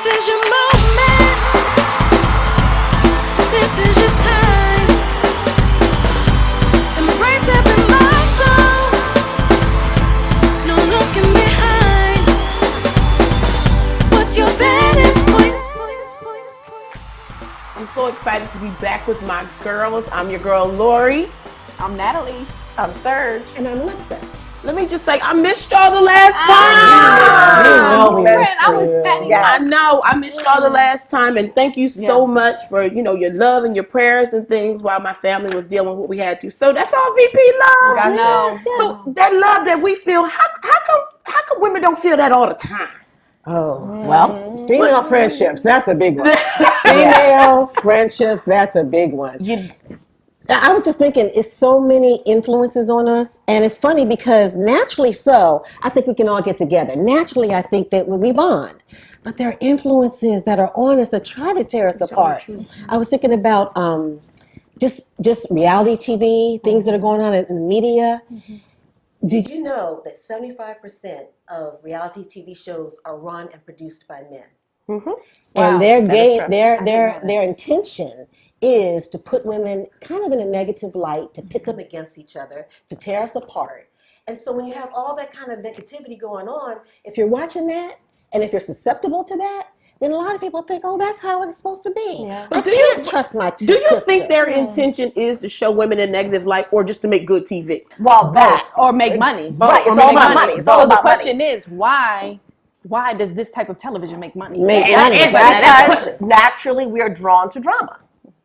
This is your moment. This is your time. Embrace every milestone. No looking behind. What's your vantage point? I'm so excited to be back with my girls. I'm your girl, Lori. I'm Natalie. I'm Serge. And I'm Alexa. Let me just say, I missed y'all the last time. I was petty. Yes. I know, I missed y'all the last time, and thank you so much for your love and your prayers and things while my family was dealing with what we had to. So that's all VP love. I know. So that love that we feel, how come women don't feel that all the time? Oh, well, female friendships, that's a big one. Female friendships, that's a big one. I was just thinking, it's so many influences on us, and it's funny because naturally so, I think we can all get together. Naturally, I think that we bond, but there are influences that are on us that try to tear us apart. I was thinking about just reality TV, things that are going on in the media. Did you know that 75% of reality TV shows are run and produced by men? And their intention is to put women kind of in a negative light, to pit them against each other, to tear us apart. And so when you have all that kind of negativity going on, if you're watching that, and if you're susceptible to that, then a lot of people think, oh, that's how it's supposed to be. Yeah. I can't trust my sister. Do you think their intention is to show women a negative light or just to make good TV? Well, that. Or make money. Right, it's all about money. So the question is, why does this type of television make money? Because naturally we are drawn to drama.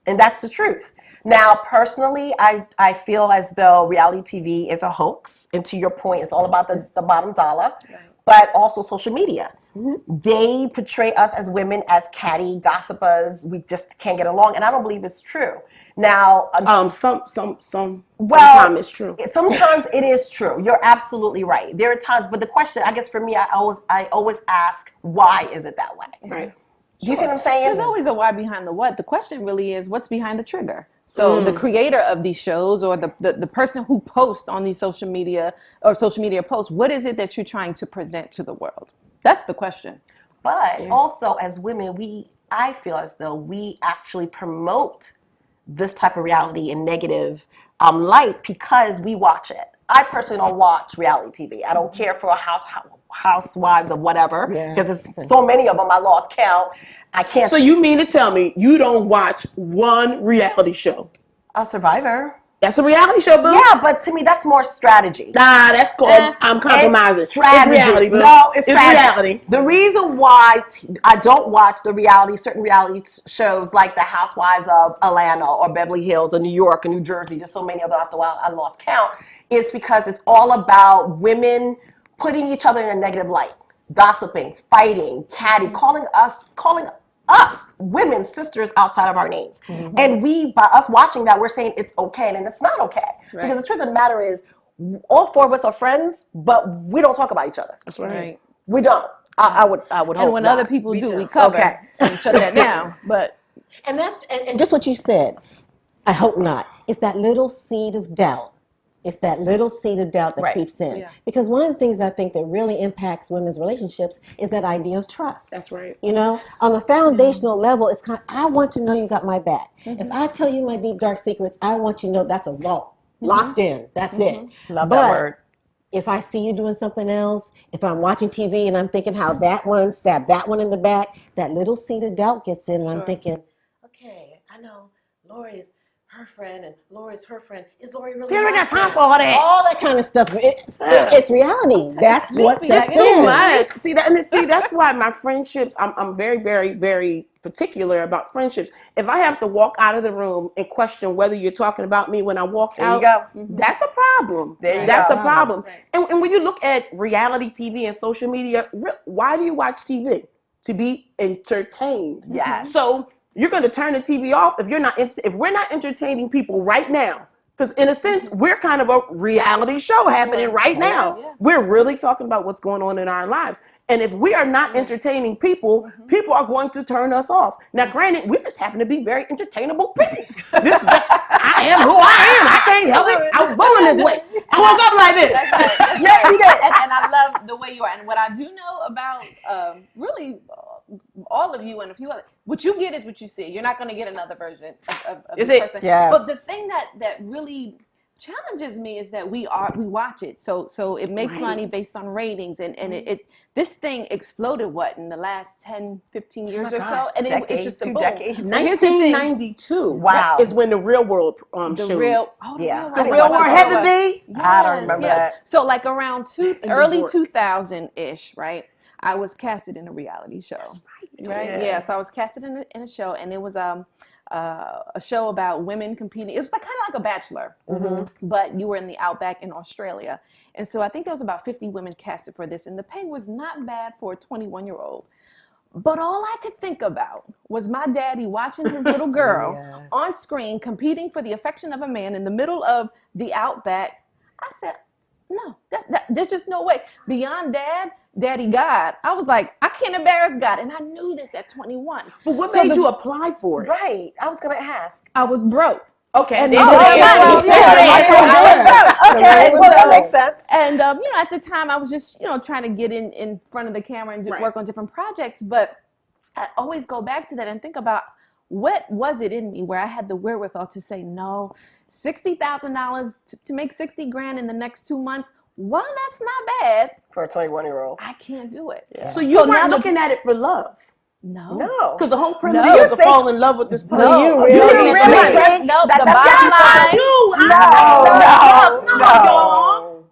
And that's the truth. Now, personally, I feel as though reality TV is a hoax. And to your point, it's all about the bottom dollar, but also social media. They portray us as women as catty gossipers. We just can't get along. And I don't believe it's true. Now, sometimes it's true. Sometimes it is true. You're absolutely right. There are times, but the question, I guess for me, I always ask, why is it that way? Right. Do you see what I'm saying? There's always a why behind the what. The question really is, what's behind the trigger? So the creator of these shows or the person who posts on these social media posts, what is it that you're trying to present to the world? That's the question. But also as women, I feel as though we actually promote this type of reality in negative light because we watch it. I personally don't watch reality TV. I don't care for housewives of whatever because there's so many of them I lost count. I can't. So you mean to tell me you don't watch one reality show? A Survivor. That's a reality show, boo. Yeah, but to me that's more strategy. Nah, that's called I'm compromising. It's strategy. It's reality, boo. No, it's reality. The reason why I don't watch certain reality shows like the Housewives of Atlanta or Beverly Hills or New York or New Jersey, just so many of them after a while I lost count, is because it's all about women putting each other in a negative light, gossiping, fighting, catty, calling us women sisters outside of our names. And by us watching that, we're saying it's okay, and it's not okay. Because the truth of the matter is, all four of us are friends, but we don't talk about each other. That's right. We don't. I would hope. And when other people do, we cover and shut that down. But and just what you said. I hope not. It's that little seed of doubt. It's that little seed of doubt that creeps in. Yeah. Because one of the things I think that really impacts women's relationships is that idea of trust. That's right. You know, on the foundational level, it's I want to know you got my back. If I tell you my deep, dark secrets, I want you to know that's a vault. Locked in. That's it. Love that word. If I see you doing something else, if I'm watching TV and I'm thinking how that one stabbed that one in the back, that little seed of doubt gets in and I'm thinking, okay, I know Lori's her friend and Lori's her friend. Is Lori really? They got time for all that. All that kind of stuff. It's reality. That's what's too much. See that's why my friendships. I'm very, very, very particular about friendships. If I have to walk out of the room and question whether you're talking about me when I walk out, that's a problem. That's a problem. Right. And when you look at reality TV and social media, why do you watch TV? To be entertained. Yes. So you're going to turn the TV off if we're not entertaining people right now. Because in a sense, we're kind of a reality show happening right now. Yeah. We're really talking about what's going on in our lives. And if we are not entertaining people, people are going to turn us off. Now, granted, we just happen to be very entertainable people. I am who I am. I can't help it. I was born this way. I woke up like this. That's yes, you did. And I love the way you are. And what I do know about really all of you and a few other. What you get is what you see. You're not going to get another version of Is this it? person. Yes. But the thing that really challenges me is that we watch it. So it makes Right. money based on ratings, and this thing exploded in the last 10, 15 years or so, gosh, and it's decade, just a 2 boom. decades. So here's the thing. 1992. Wow. Is when the Real World The showed. real, Yeah. The I didn't Real watch World. it. Heather B. I don't remember that. So like around New early York. 2000-ish, right? I was casted in a reality show. Right? Yeah. Yeah. So I was casted in a show, and it was a show about women competing. It was like kind of like a Bachelor, but you were in the outback in Australia. And so I think there was about 50 women casted for this, and the pay was not bad for a 21-year-old. But all I could think about was my daddy watching his little girl Yes. on screen competing for the affection of a man in the middle of the outback. I said, no, there's just no way. Beyond Daddy God, I was like, I can't embarrass God. And I knew this at 21. But what So made you apply for it? Right. I was going to ask. I was broke. Okay. And they they said- said, yeah, Okay, well, that makes sense. And at the time I was just, trying to get in front of the camera and Right. work on different projects. But I always go back to that and think about what was it in me where I had the wherewithal to say no. $60,000 to make 60 grand in the next 2 months. While that's not bad, For a 21-year-old. I can't do it. Yeah. So you now weren't the- looking at it for love. No. No. Because the whole premise No. is to fall in love with this person. No, you really- You're You looking at really the money. think No, that- the that's bottom not line. You're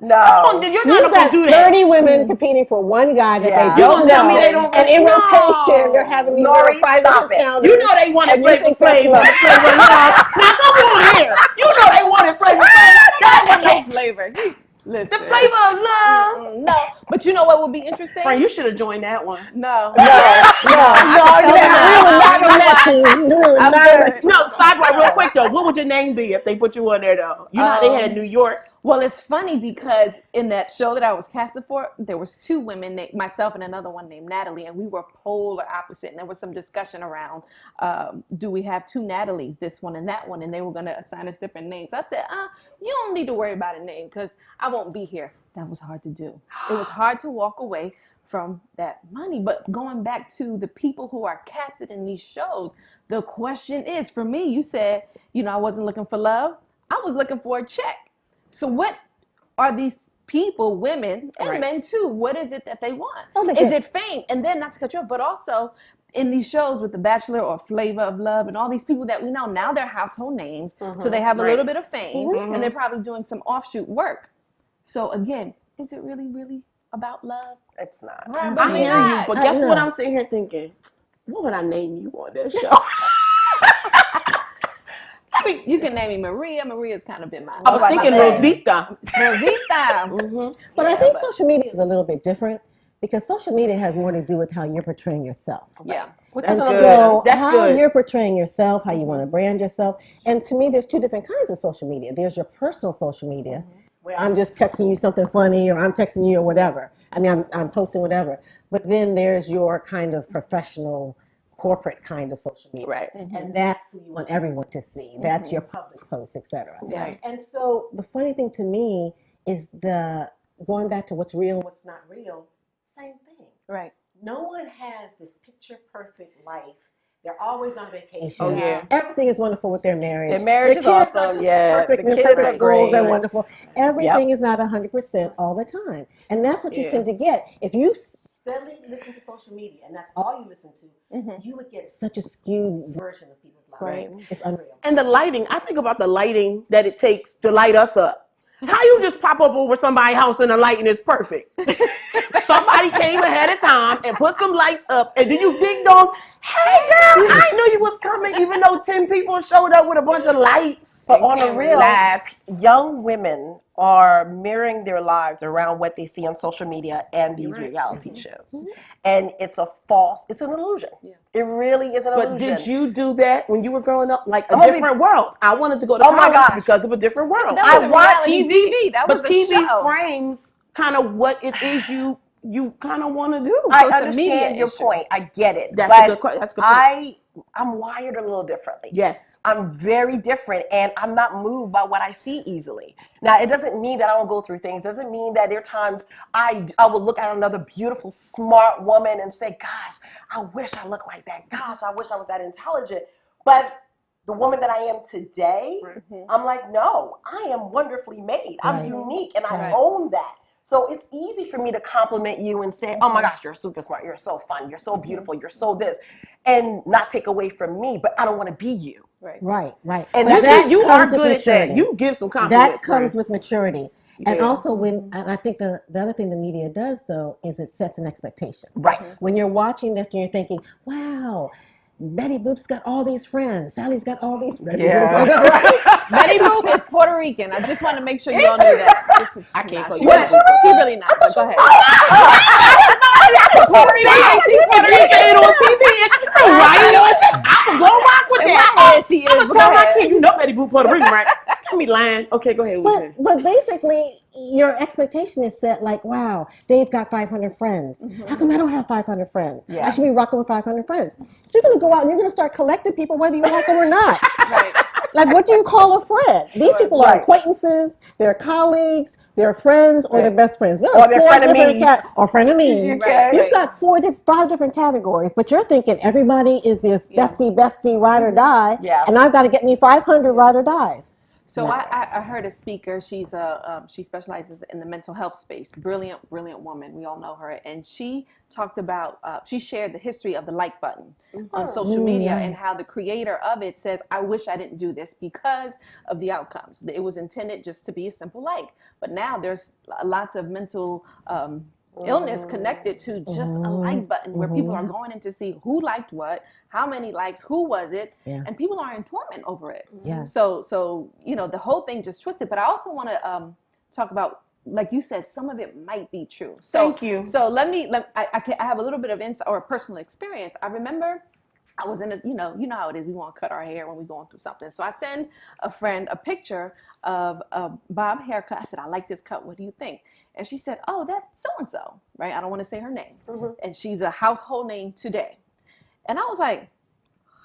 not You've gonna got do that. 30 women competing for one guy that Yeah. they You don't gonna tell know. me they don't and in no. rotation, they're having these Lori, little private stop it. encounters. You know they wanted And you Flavor think that's Flav. love. Now come on here. You know they wanted Flavor Flav. That's That's okay. no flavor. Listen. The flavor of love. No, but you know what would be interesting? Frank, you should have joined that one. No. No, tell you now. we would not have met you. We would I'm not have good. met you. No, sidebar real quick though. What would your name be if they put you on there though? You know how they had New York. Well, it's funny because in that show that I was casted for, there was 2 women, myself and another one named Natalie, and we were polar opposite. And there was some discussion around, do we have 2 Natalies, this one and that one? And they were going to assign us different names. I said, you don't need to worry about a name because I won't be here. That was hard to do. It was hard to walk away from that money. But going back to the people who are casted in these shows, the question is, for me, you said, I wasn't looking for love. I was looking for a check. So what are these people, women and Right. men too, what is it that they want? Oh, they Is get- it fame? And then, not to cut you off, but also in these shows with The Bachelor or Flavor of Love and all these people that we know, now they're household names. So they have a little bit of fame and they're probably doing some offshoot work. So again, is it really, really about love? It's not. I hear you, but guess know. what I'm sitting here thinking? What would I name you on this show? You can name me Maria. Maria's kind of been my I was thinking my name. Rosita. Rosita. But I think social media is a little bit different because social media has more to do with how you're portraying yourself. Yeah. And good. so That's how good. you're portraying yourself, how you want to brand yourself. And to me, there's 2 different kinds of social media. There's your personal social media, where I'm just texting you something funny or I'm texting you or whatever. I mean, I'm posting whatever. But then there's your kind of professional, corporate kind of social media. Right. And that's who you want everyone to see. That's your public posts, etc. Right. And so the funny thing to me is going back to what's real and what's not real, same thing. Right. No one has this picture perfect life. They're always on vacation. Oh, yeah. Everything is wonderful with their marriage. Their marriage Their is kids are awesome. just Yeah. perfect. The Their kids private are schools great. are wonderful. Everything is not 100% all the time. And that's what you Yeah. tend to get. If you steadily listen to social media and that's all you listen to, you would get such a skewed version of people's lives. Right. It's unreal. And the lighting, I think about the lighting that it takes to light us up. How you just pop up over somebody's house and the lighting is perfect? Somebody came ahead of time and put some lights up, and then you ding dong, hey girl, I knew you was coming, even though 10 people showed up with a bunch of lights. But on the And real, laugh. young women are mirroring their lives around what they see on social media and these reality shows. And it's it's an illusion. It really is an illusion. But did you do that when you were growing up? Like a I'm gonna be- different world. I wanted to go to Oh my college gosh. because of a different world. That was a watch reality TV. That was but a TV show. frames kind of what it is you kind of want to do. I it's a media understand your issue. point. I get it. That's but a good point. I'm wired a little differently. Yes. I'm very different, and I'm not moved by what I see easily. Now, it doesn't mean that I don't go through things. It doesn't mean that there are times I will look at another beautiful, smart woman and say, gosh, I wish I looked like that. Gosh, I wish I was that intelligent. But the woman that I am today, I'm like, no, I am wonderfully made. I'm unique, and I own that. So it's easy for me to compliment you and say, oh my gosh, you're super smart. You're so fun. You're so beautiful. You're so this. And not take away from me, but I don't want to be you. Right. And But you comes are with good at that. maturity. You give some compliments. That comes with maturity. And Yeah. also and I think the other thing the media does though is it sets an expectation. Right. When you're watching this and you're thinking, wow, Betty Boop's got all these friends. Sally's got all these friends. Betty Boop is Puerto Rican. I just want to make sure you all knew that. I can't call She you really, she really not. But go ahead. Puerto Rican on TV. It's true, right? I was going to rock with In that. my head, she is. I'm going but to tell go my ahead. kid, you know Betty Boop Puerto Rican, right? Got me lying. Okay, go ahead. But basically, your expectation is set like, wow, they've got 500 friends. How come I don't have 500 friends? I should be rocking with 500 friends. So you're going to go out and you're going to start collecting people whether you like them or not. Like, what do you call a friend? These people are acquaintances, they're colleagues, they're friends, or they're best friends. There are Or they're four different frenemies. or frenemies. Okay. You've got 5 different categories, but you're thinking everybody is this bestie, ride or die, and I've got to get me 500 ride or dies. So I heard a speaker. She's she specializes in the mental health space. Brilliant woman. We all know her. And she talked about, she shared the history of the like button on social media and how the creator of it says, I wish I didn't do this because of the outcomes. It was intended just to be a simple like. But now there's lots of mental illness connected to just a like button where people are going in to see who liked what, how many likes, who was it, and people are in torment over it. So the whole thing just twisted. But I also want to talk about, like you said, some of it might be true. So, Thank you. So I have a little bit of insight or personal experience. I remember I was in a, you know how it is. We want to cut our hair when we're going through something. So I send a friend a picture of a bob haircut. I said, I like this cut. What do you think? And she said, oh, that's so-and-so, right? I don't want to say her name. And she's a household name today. And I was like,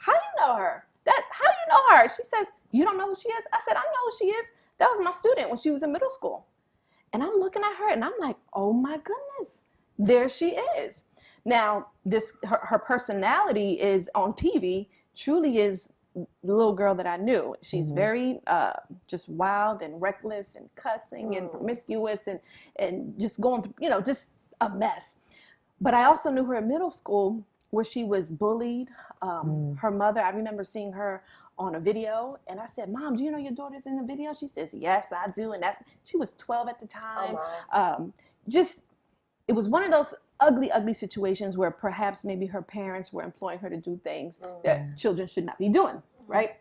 how do you know her? How do you know her? She says, you don't know who she is? I said, I know who she is. That was my student when she was in middle school. And I'm looking at her and I'm like, oh my goodness, there she is. Now, her personality is on TV, truly is the little girl that I knew. She's very just wild and reckless and cussing and promiscuous and just going through, just a mess. But I also knew her in middle school where she was bullied. Her mother, I remember seeing her on a video and I said, Mom, do you know your daughter's in the video? She says, yes, I do. And she was 12 at the time. It was one of those ugly situations where perhaps maybe her parents were employing her to do things that children should not be doing, right?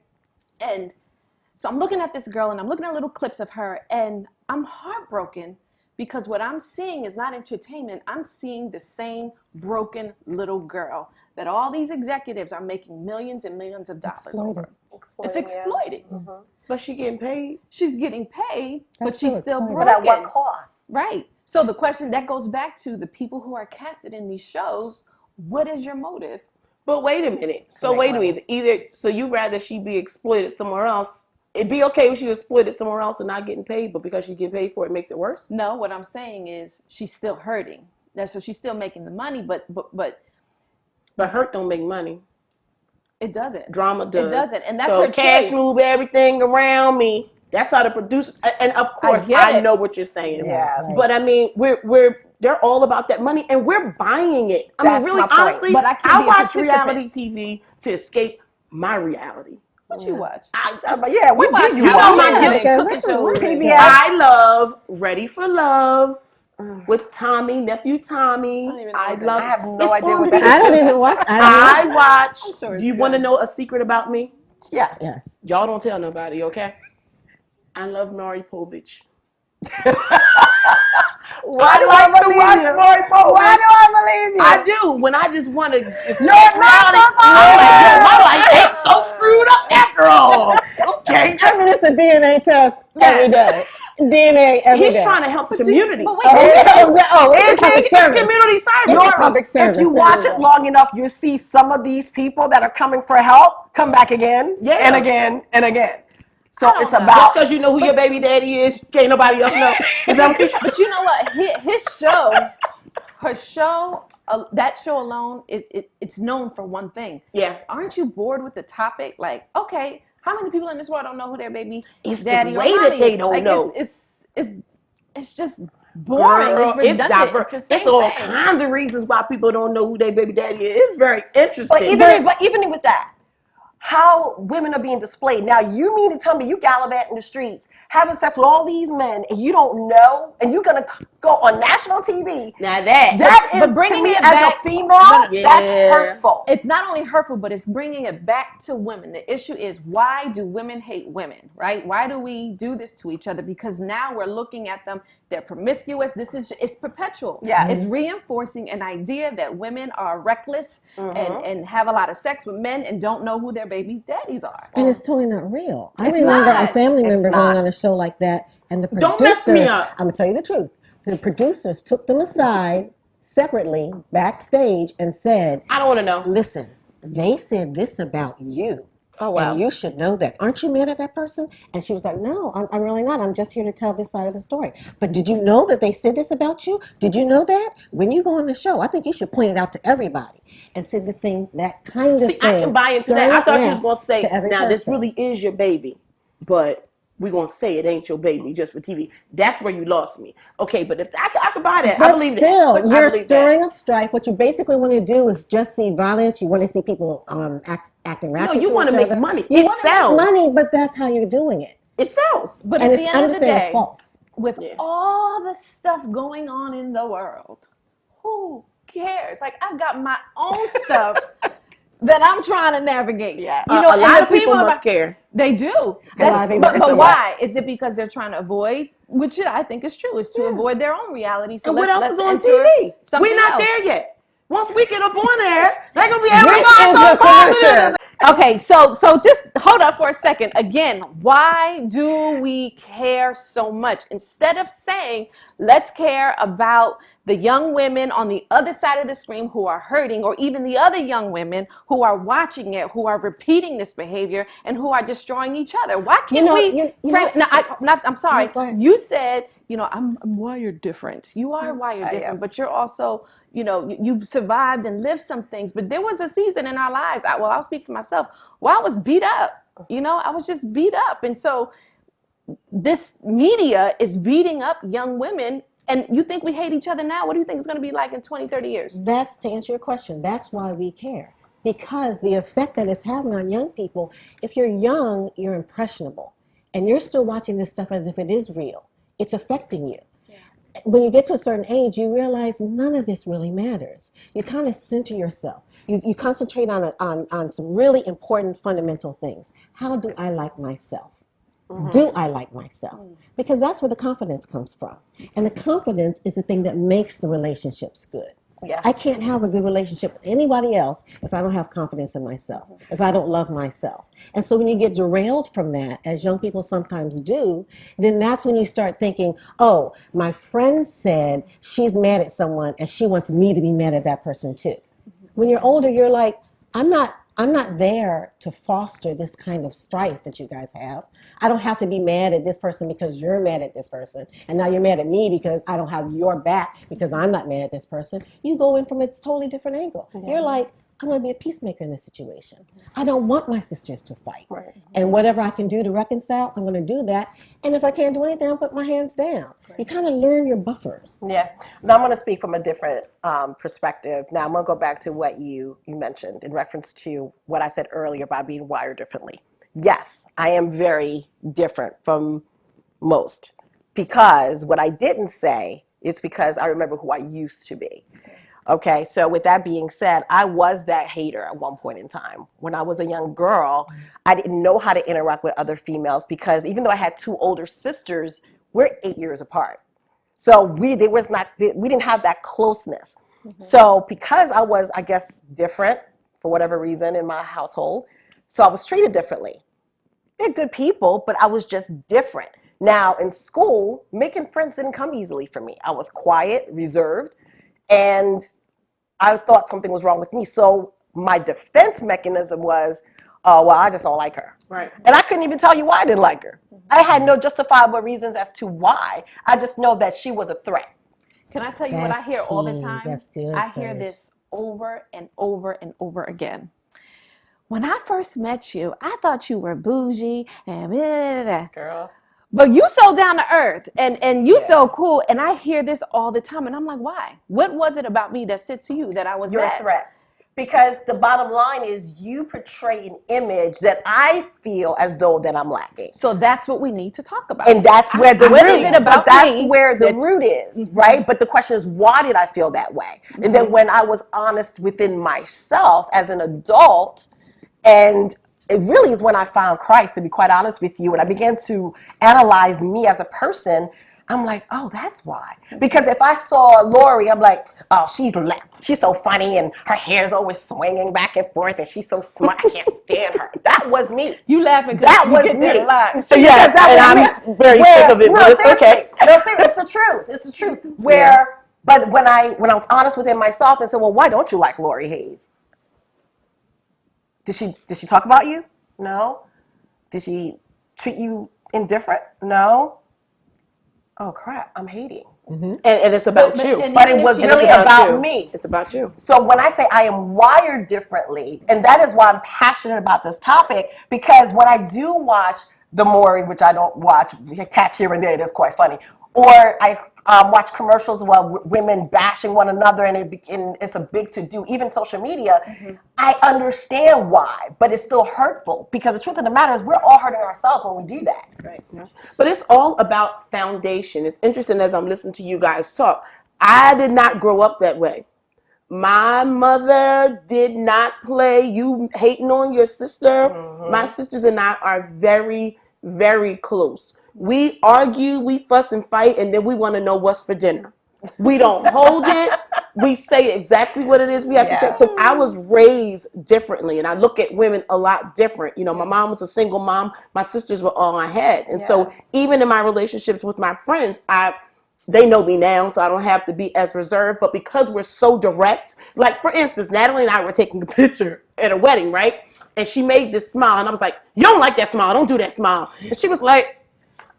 And so I'm looking at this girl and I'm looking at little clips of her and I'm heartbroken because what I'm seeing is not entertainment. I'm seeing the same broken little girl that all these executives are making millions and millions of dollars over. It's exploiting. But she getting paid. She's getting paid, but she's true, still broken. But at what cost? Right. So the question that goes back to the people who are casted in these shows, what is your motive? But wait a minute. So wait a minute. So you rather she be exploited somewhere else? It'd be okay if she was exploited somewhere else and not getting paid, but because she get paid for it, makes it worse? No, what I'm saying is she's still hurting. So she's still making the money, but hurt don't make money. It doesn't. Drama does. It doesn't, and that's so her cash choice. move everything around me. That's how the producers. And of course, I know what you're saying. Yes. But I mean, they're all about that money, and we're buying it. I mean, really, honestly, but I watch reality TV to escape my reality. What you watch? What do you watch? My cooking shows. I love Ready for Love with nephew Tommy. I have no idea what that is. I don't even watch. I watch. Do you want to know a secret about me? Yes. Y'all don't tell nobody, okay? I love Maury Povich. Why do I believe you? Why do I believe you? I do. When I just want to. My life ain't so screwed up after all. Okay. I mean, it's a DNA test every day. DNA every He's day. trying to help the But do you- community. but wait, It's public It's service. community service. You're public service. If you watch it long enough, you see some of these people that are coming for help come back again Yeah. and again and again. So I don't it's know. about Just because you know who your baby daddy is, can't nobody else know. Is that what you're But you know what? His show, her show, that show alone it's known for one thing. Yeah. Aren't you bored with the topic? Like, okay, how many people in this world don't know who their baby It's the daddy way or that mommy they is? don't Like, know. It's just boring. Girl, it's redundant. diverse. It's the It's same all thing. kinds of reasons why people don't know who their baby daddy is. It's very interesting. but even with that, how women are being displayed. Now, you mean to tell me you gallivant in the streets, having sex with all these men, and you don't know, and you're gonna go on national TV? now that That is, bringing to me, it as back- a female, Yeah. that's hurtful. It's not only hurtful, but it's bringing it back to women. The issue is, why do women hate women, right? Why do we do this to each other? Because now we're looking at them, they're promiscuous. It's perpetual. Yes. It's reinforcing an idea that women are reckless and have a lot of sex with men and don't know who their baby daddies are. And it's totally not real. I It's remember not. a family It's member not. going on a show like that, and the producers, Don't mess me up. I'm gonna tell you the truth. The producers took them aside separately backstage and said, I don't want to know. "Listen, they said this about you." Oh, wow. And you should know that. Aren't you mad at that person? And she was like, no, I'm really not. I'm just here to tell this side of the story. But did you know that they said this about you? Did you know that? When you go on the show, I think you should point it out to everybody and say the thing, that kind of See, thing. I can buy into stirring that. I up thought you was mess gonna say, to every now this person. really is your baby, but we're gonna say it ain't your baby just for TV. That's where you lost me. Okay, but if I could buy that, But I believe still, that. I you're believe stirring up strife. What you basically want to do is just see violence. You want to see people acting ratchet. you to want each to make other. money. You It want to make sells. money, but that's how you're doing it. It sells. But And at the it's, end of the understand it's day, false. with Yeah. all the stuff going on in the world, who cares? Like, I've got my own stuff that I'm trying to navigate. Yeah. You know, a and lot the of people in my- must care. They do. lot of That's, people- but it's a lot. why? Is it because they're trying to avoid, which I think is true, is to avoid their own reality. So And what else let's is on enter TV? something We're not else. there yet. Once we get up on there, they're gonna be able to This go is so the far. solution. Okay, so just hold up for a second. Again, why do we care so much? Instead of saying, let's care about the young women on the other side of the screen who are hurting, or even the other young women who are watching it, who are repeating this behavior, and who are destroying each other. Why can't know, we? you frame, know- I'm sorry. No, go ahead. You said, I'm wired different. You are wired different, but you're also, you've survived and lived some things. But there was a season in our lives, I'll speak for myself, where I was beat up. I was just beat up. And so this media is beating up young women. And you think we hate each other now? What do you think it's going to be like in 20, 30 years? That's to answer your question. That's why we care. Because the effect that it's having on young people, if you're young, you're impressionable. And you're still watching this stuff as if it is real. It's affecting you. When you get to a certain age, you realize none of this really matters. You kind of center yourself. You concentrate on some really important fundamental things. How do I like myself? Do I like myself? Because that's where the confidence comes from. And the confidence is the thing that makes the relationships good. Yeah. I can't have a good relationship with anybody else if I don't have confidence in myself, if I don't love myself. And so when you get derailed from that, as young people sometimes do, then that's when you start thinking, oh, my friend said she's mad at someone and she wants me to be mad at that person too. When you're older, you're like, I'm not there to foster this kind of strife that you guys have. I don't have to be mad at this person because you're mad at this person. And now you're mad at me because I don't have your back because I'm not mad at this person. You go in from a totally different angle. Yeah. You're like, I'm going to be a peacemaker in this situation. I don't want my sisters to fight. Right. And whatever I can do to reconcile, I'm going to do that. And if I can't do anything, I'll put my hands down. Right. You kind of learn your buffers. Yeah. Now I'm going to speak from a different perspective. Now I'm going to go back to what you mentioned in reference to what I said earlier about being wired differently. Yes, I am very different from most, because what I didn't say is because I remember who I used to be. Okay, so with that being said, I was that hater at one point in time. When I was a young girl, I didn't know how to interact with other females because even though I had two older sisters, we're 8 years apart. So we didn't have that closeness. Mm-hmm. So because I was, I guess, different for whatever reason in my household, so I was treated differently. They're good people, but I was just different. Now, in school, making friends didn't come easily for me. I was quiet, reserved, and I thought something was wrong with me. So my defense mechanism was, oh, well, I just don't like her. Right. And I couldn't even tell you why I didn't like her. I had no justifiable reasons as to why. I just know that she was a threat. Can I tell you what I That's hear all the key. time? That's good, I hear sis. this over and over and over again. When I first met you, I thought you were bougie and blah, blah, blah. Girl. But you so down to earth and you so cool. And I hear this all the time. And I'm like, why? What was it about me that said to you that I was You're that? a threat. Because the bottom line is you portray an image that I feel as though that I'm lacking. So that's what we need to talk about. And that's where the What root is it about that's me where the that- root is, right? But the question is, why did I feel that way? And then when I was honest within myself as an adult, and it really is when I found Christ, to be quite honest with you, and I began to analyze me as a person, I'm like, oh, that's why. Because if I saw Lori, I'm like, oh, she's so funny, and her hair's always swinging back and forth, and she's so smart, I can't stand her. That was me. You laughing because That you was get that me. a lot. So yes, That and was I'm very sick of it, but it's seriously. okay. No, seriously, it's the truth. It's the truth. But when I was honest within myself and said, well, why don't you like Lori Hayes? Did she talk about you? No. Did she treat you indifferent? No. Oh crap, I'm hating. And it's about But- you. and But even it if was she- really It's about you. me. It's about you. So when I say I am wired differently, and that is why I'm passionate about this topic, because when I do watch the Maury, which I don't watch, catch here and there, it is quite funny, or I watch commercials while women bashing one another, and it's a big to-do, even social media, I understand why, but it's still hurtful, because the truth of the matter is we're all hurting ourselves when we do that. Right. But it's all about foundation. It's interesting as I'm listening to you guys talk. I did not grow up that way. My mother did not play you hating on your sister. My sisters and I are very, very close. We argue, we fuss and fight, and then we want to know what's for dinner. We don't hold it. We say exactly what it is we have to say. So I was raised differently, and I look at women a lot different. You know, my mom was a single mom. My sisters were all I had. And so even in my relationships with my friends, they know me now, so I don't have to be as reserved. But because we're so direct, like for instance, Natalie and I were taking a picture at a wedding, right? And she made this smile, and I was like, you don't like that smile. Don't do that smile. And she was like,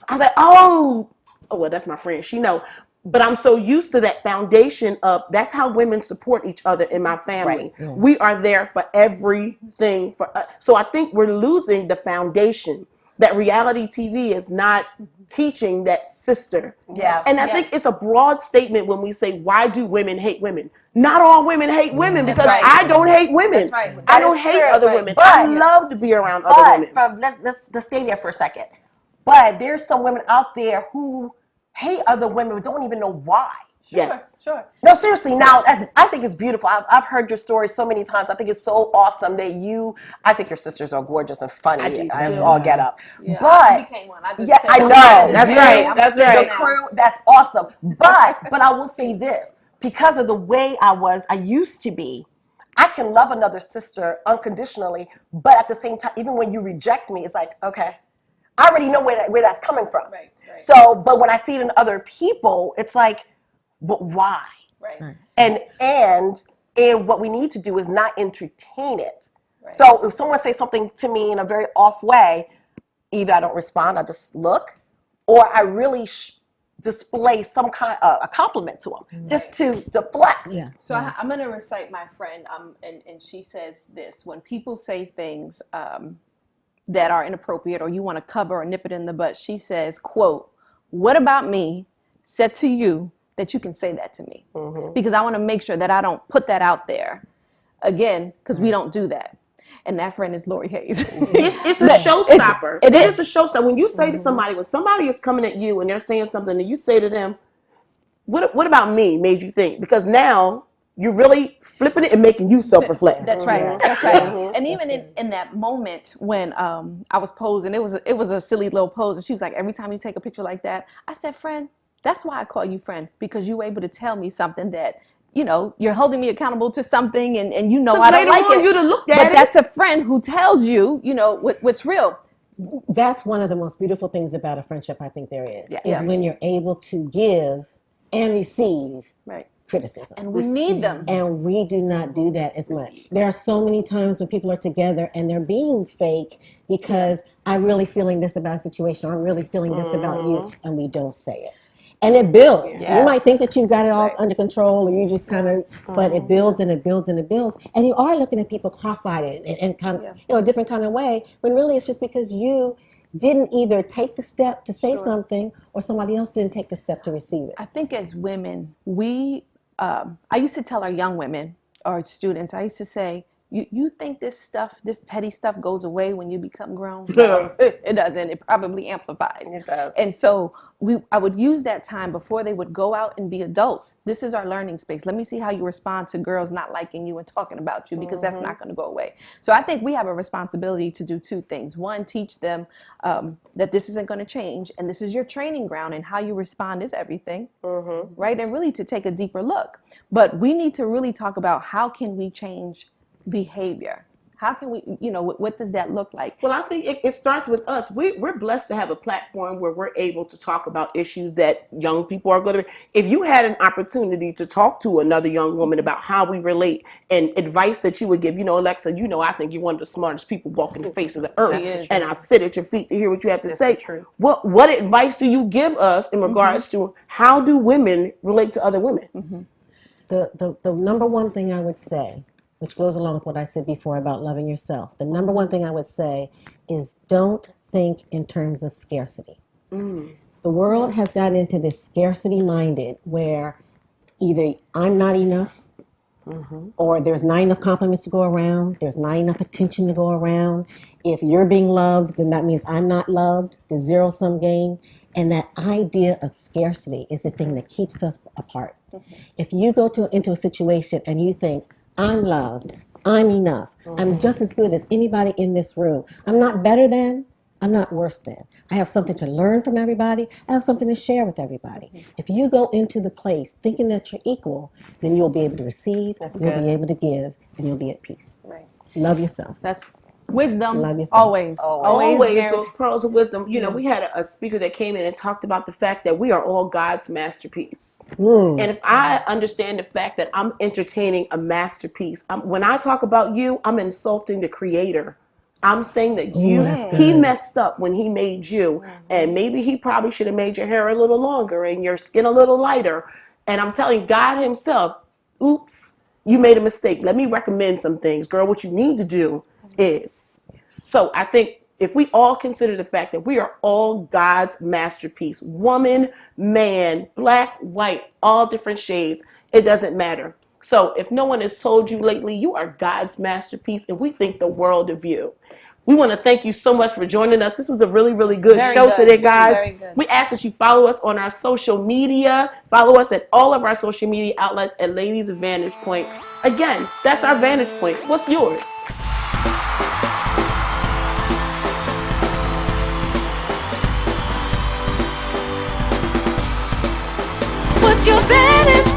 I was like, oh, well, that's my friend. She know. But I'm so used to that foundation of that's how women support each other in my family. Right. We are there for everything. So I think we're losing the foundation that reality TV is not teaching that sister. Yeah. And I think it's a broad statement when we say, why do women hate women? Not all women hate women, because right. I don't hate women. That's right. I That don't is hate true. other Right. women. But- I love to be around other women. But let's stay there for a second. But there's some women out there who hate other women but don't even know why. Yes. Sure. No, seriously. Now, I think it's beautiful. I've heard your story so many times. I think it's so awesome that I think your sisters are gorgeous and funny I do as too. all get up. Yeah, I But became one. I just yeah, said, I I'm know. tired of That's this. right. I'm That's sick right. the now. crew, that's awesome. But I will say this, because of the way I used to be, I can love another sister unconditionally, but at the same time, even when you reject me, it's like, okay, I already know where that's coming from. Right. So, but when I see it in other people, it's like, but why? Right. And what we need to do is not entertain it. Right. So if someone says something to me in a very off way, either I don't respond, I just look, or I really display some kind a compliment to them, just to deflect. Yeah. So I'm going to recite my friend, and she says this: when people say things that are inappropriate, or you want to cover or nip it in the butt, she says, "quote What about me said to you that you can say that to me?" Because I want to make sure that I don't put that out there again, because we don't do that. And that friend is Lori Hayes. It's a showstopper. It is. It's a showstopper. When you say to somebody, when somebody is coming at you and they're saying something, and you say to them, what about me made you think? Because now you're really flipping it and making you self-reflect. That's right. That's right. And even in that moment when I was posing, it was a silly little pose, and she was like, "Every time you take a picture like that," I said, "Friend, that's why I call you friend, because you were able to tell me something that, you know, you're holding me accountable to something, and you know I don't like it. You to look at but it. that's a friend who tells you, you know, what's real." That's one of the most beautiful things about a friendship I think there is. Yes. Is when you're able to give and receive Right. criticism. And we need them. And we do not do that as much. There are so many times when people are together and they're being fake because I'm really feeling this about a situation, or I'm really feeling this about you, and we don't say it. And it builds. You might think that you've got it all under control, or you just kind of, but it builds and it builds and it builds. And you are looking at people cross-eyed and kind of, a different kind of way, when really it's just because you didn't either take the step to say something, or somebody else didn't take the step to receive it. I think as women, I used to tell our young women or students, I used to say, you think this stuff, this petty stuff goes away when you become grown? No, it doesn't. It probably amplifies. It does. And so I would use that time before they would go out and be adults. This is our learning space. Let me see how you respond to girls not liking you and talking about you, because that's not going to go away. So I think we have a responsibility to do two things. One, teach them that this isn't going to change, and this is your training ground, and how you respond is everything, right? And really to take a deeper look. But we need to really talk about how can we change behavior. How can we, what does that look like? Well, I think it starts with us. We're blessed to have a platform where we're able to talk about issues that young people are going to. If you had an opportunity to talk to another young woman about how we relate and advice that you would give, Alexa, I think you're one of the smartest people walking the face of the earth, and I sit at your feet to hear what you have to say. What advice do you give us in regards to how do women relate to other women? The number one thing I would say, which goes along with what I said before about loving yourself, the number one thing I would say is don't think in terms of scarcity. The world has gotten into this scarcity minded where either I'm not enough, or there's not enough compliments to go around, there's not enough attention to go around. If you're being loved, then that means I'm not loved, the zero-sum game. And that idea of scarcity is the thing that keeps us apart. If you go into a situation and you think, I'm loved, I'm enough, I'm just as good as anybody in this room, I'm not better than, I'm not worse than. I have something to learn from everybody, I have something to share with everybody. If you go into the place thinking that you're equal, then you'll be able to receive, you'll be able to give, and you'll be at peace. Right. Love yourself. That's wisdom. Love yourself. Always. Those pearls of wisdom. We had a speaker that came in and talked about the fact that we are all God's masterpiece. And if I understand the fact that I'm entertaining a masterpiece, when I talk about you, I'm insulting the creator. I'm saying that he messed up when he made you, and maybe he probably should have made your hair a little longer and your skin a little lighter. And I'm telling God himself, oops, you made a mistake. Let me recommend some things. Girl, what you need to do is. So I think if we all consider the fact that we are all God's masterpiece, woman, man, black, white, all different shades, it doesn't matter. So if no one has told you lately, you are God's masterpiece, and we think the world of you. We want to thank you so much for joining us. This was a really, really good show today, guys. We ask that you follow us on our social media. Follow us at all of our social media outlets at Ladies of Vantage Point. Again, that's our Vantage Point. What's yours? What's your vantage